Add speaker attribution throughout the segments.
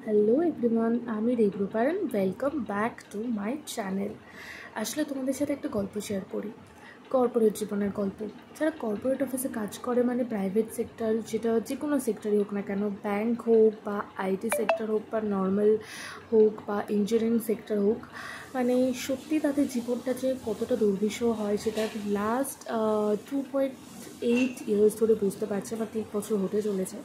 Speaker 1: Hello everyone, আমি রেগ্রুপারন। Welcome back to my channel. আসলে তোমাদের সাথে একটা গল্প শেয়ার করি, কর্পোরেট জীবনের গল্প। যারা কর্পোরেট অফিসে কাজ করে, মানে প্রাইভেট সেক্টর, যেটা যে কোনো সেক্টরই হোক না কেন, ব্যাংক হোক বা আইটি সেক্টর হোক বা নর্মাল হোক বা ইঞ্জিনিয়ারিং সেক্টর হোক, মানে সত্যি তাদের জীবনটা যে কতটা দুর্বিষহ হয় সেটা লাস্ট 2.8 ইয়ার্স ধরে বুঝতে পারছি। আমার 3 বছর হতে চলেছে।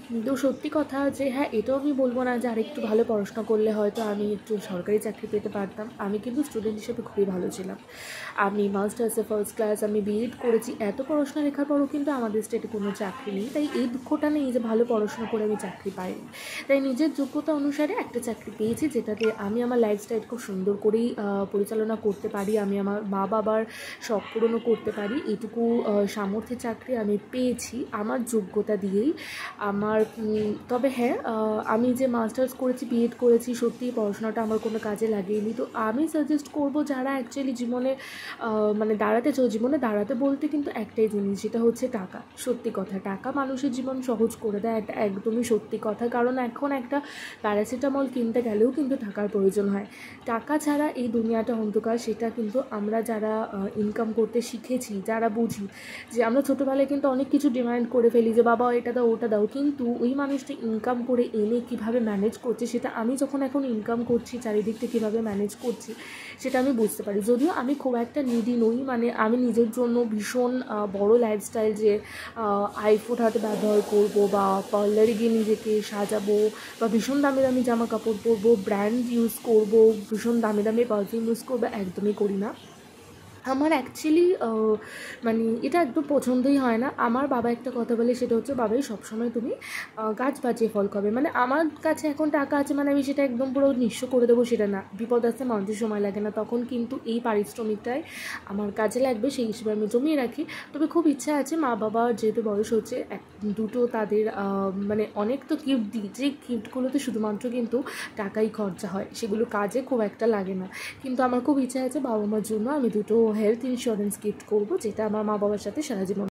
Speaker 1: কিন্তু সত্যি কথা যে হ্যাঁ, এটাও আমি বলবো না যে আরেকটু ভালো পড়াশোনা করলে হয়তো আমি একটু সরকারি চাকরি পেতে পারতাম। আমি কিন্তু স্টুডেন্ট হিসেবে খুবই ভালো ছিলাম। আমি মাস্টার্সে ফার্স্ট ক্লাস, আমি বিএড করেছি। এত পড়াশোনা লেখার পরও কিন্তু আমাদের স্টেটে কোনো চাকরি নেই। তাই এই দুঃখটা নেই যে ভালো পড়াশোনা করে আমি চাকরি পাইনি। তাই নিজের যোগ্যতা অনুসারে একটা চাকরি পেয়েছি, যেটাতে আমি আমার লাইফস্টাইল খুব সুন্দর করেই পরিচালনা করতে পারি। আমি আমার মা বাবার শখ পূরণও করতে পারি। এটুকু সামর্থ্যের চাকরি আমি পেয়েছি আমার যোগ্যতা দিয়েই। তবে হ্যাঁ, আমি যে মাস্টার্স করেছি, বিএড করেছি, সত্যিই পড়াশোনাটা আমার কোনো কাজে লাগেনি। তো আমি সাজেস্ট করবো যারা অ্যাকচুয়ালি জীবনে মানে জীবনে দাঁড়াতে বলতে কিন্তু একটাই জিনিস, যেটা হচ্ছে টাকা। সত্যি কথা, টাকা মানুষের জীবন সহজ করে দেয়, এটা একদমই সত্যি কথা। কারণ এখন একটা প্যারাসিটামল কিনতে গেলেও কিন্তু টাকার প্রয়োজন হয়। টাকা ছাড়া এই দুনিয়াটা অন্ধকার। সেটা কিন্তু আমরা যারা ইনকাম করতে শিখেছি, যারা বুঝি, যে আমরা ছোটোবেলায় কিন্তু অনেক কিছু ডিমান্ড করে ফেলি যে বাবা এটা দাও ওটা দাও, কিন্তু ওই মানুষটা ইনকাম করে এনে কীভাবে ম্যানেজ করছে, সেটা আমি যখন এখন ইনকাম করছি চারিদিকটা কীভাবে ম্যানেজ করছি সেটা আমি বুঝতে পারি। যদিও আমি খুব একটা নিডি নই, মানে আমি নিজের জন্য ভীষণ বড় লাইফস্টাইল যে আইফোন হাতে ব্যবহার করব বা পার্লারে গিয়ে নিজেকে সাজাবো বা ভীষণ দামি দামি জামা কাপড় পরবো, ব্র্যান্ড ইউজ করব, ভীষণ দামি দামি পারফিউম ইউজ করবো, একদমই করি না। আমার অ্যাকচুয়ালি মানে এটা একদম পছন্দই হয় না। আমার বাবা একটা কথা বলে, সেটা হচ্ছে বাবাই সবসময় তুমি গাছ বাঁচিয়ে ফল খাবে। মানে আমার কাছে এখন টাকা আছে মানে আমি সেটা একদম পুরো নিঃস্ব করে দেবো সেটা না। বিপদ আসতে মানুষের সময় লাগে না, তখন কিন্তু এই পারিশ্রমিকটাই আমার কাজে লাগবে, সেই হিসেবে আমি জমিয়ে রাখি। তবে খুব ইচ্ছা আছে, মা বাবার যেহেতু বয়স হচ্ছে, দুটো তাদের মানে অনেক তো গিফট দিই, যে গিফটগুলোতে শুধুমাত্র কিন্তু টাকাই খরচা হয়, সেগুলো কাজে খুব একটা লাগে না। কিন্তু আমার খুব ইচ্ছা আছে বাবা মার জন্য আমি দুটো হেলথ ইন্স্যুরেন্স গিফট করবো, যেটা আমার মা বাবার সাথে সারা জীবন